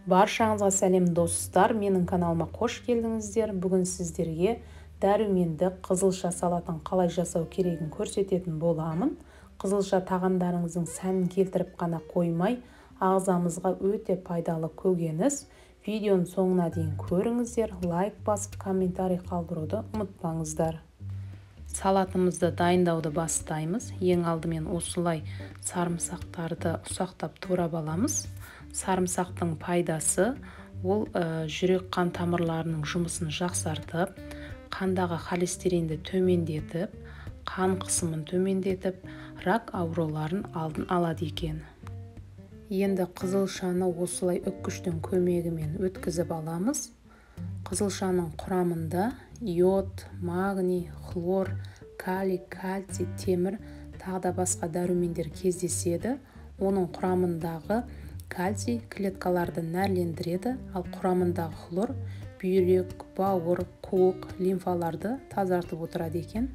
Баршаңызға сәлем достар, менің каналыма қош келдіңіздер. Бүгін сіздерге дәруменді қызылша салатын қалай жасау керегін көрсететін боламын. Қызылша тағамдарыңыздың сәнін келтіріп қана қоймай, ағзамызға өте пайдалы көкөніс. Видеоның соңына дейін көріңіздер, лайк басып, комментарий қалдыруды ұмытпаңыздар. Салатымызды дайындауды бастаймыз. Ең алдымен осылай сарымсақтарды ұсақтап турап аламыз. Сарымсақтың пайдасы ол жүрек қан тамырларының жұмысын жақсартып, қандағы холестеринді төмендетіп, қан қысымын төмендетіп, рак ауруларын алдын алады екен. Енді қызылшаны осылай үккіштің көмегімен өткізіп аламыз. Қызылшаның құрамында йод, магний, хлор, калий, кальций, темір, тағы да басқа дәрумендер кездеседі. Оның құрамындағы кальций клеткаларды нәрлендіреді, ал құрамындағы хлор бүйрек, бауыр, қуық, лимфаларды тазартып отырады екен.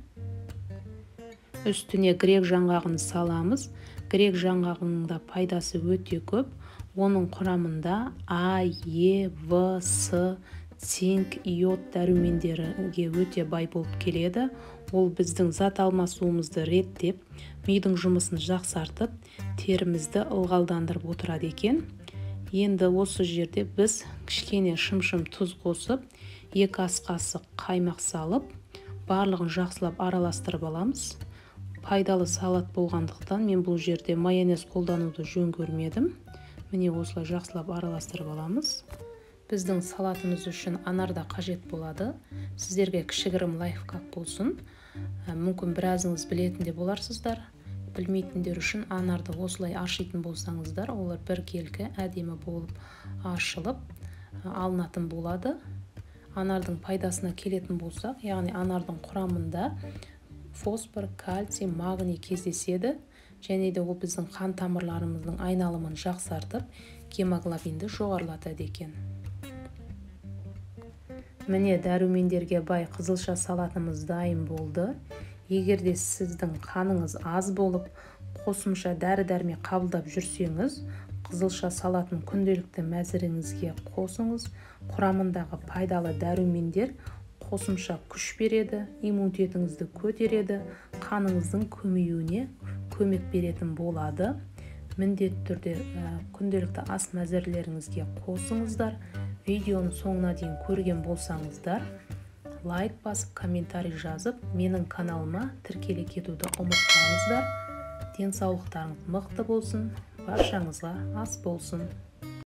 Үстіне грек жаңғағын саламыз. Грек жаңғағының да пайдасы өте көп. Оның құрамында А, Е, В, С, цинк, йод дәрумендерге өте бай болып келеді. Ол біздің зат алмасуымызды реттеп, мидың жұмысын жақсартып, терімізді ылғалдандырып отырады екен. Енді осы жерде біз кішкене шым-шым тұз қосып, 2 ас қасық қаймақ салып, барлығын жақсылап араластырып аламыз. Пайдалы салат болғандықтан мен бұл жерде майонез қолдануды жөн көрмедім. Міне осылай жақсылап араластырып аламыз. Біздің салатымыз үшін анар да қажет болады. Сіздерге кішігірім лайфхак болсын. Мүмкін біразыңыз білетін де боларсыздар. Білмейтіндер үшін анарды осылай ашитын болсаңыздар, олар біркелкі әдемі болып ашылып алынатын болады. Анардың пайдасына келетін болсақ, яғни анардың құрамында фосфор, кальций, магний кездеседі. Және де ол біздің қан тамырларымыздың айналымын жақсартып, гемоглобинді жоғарылатады екен. Міне дәрумендерге бай қызылша салатымыз дайын болды. Егер де сіздің қаныңыз аз болып, қосымша дәрі-дәрмек қабылдап жүрсеңіз, қызылша салатын күнделікті мәзіріңізге қосыңыз. Құрамындағы пайдалы дәрумендер қосымша күш береді, иммунитетіңізді көтереді, қаныңыздың көмеюіне көмек беретін болады. Міндетті түрде күнделікті ас мәзірлеріңізге қосыңыздар. Видеоның соңына дейін көрген болсаңыздар, лайк басып, комментарий жазып, менің каналыма тіркеле кетуді ұмытпаңыздар. Денсаулықтарыңыз мықты болсын, баршаңызға ас болсын.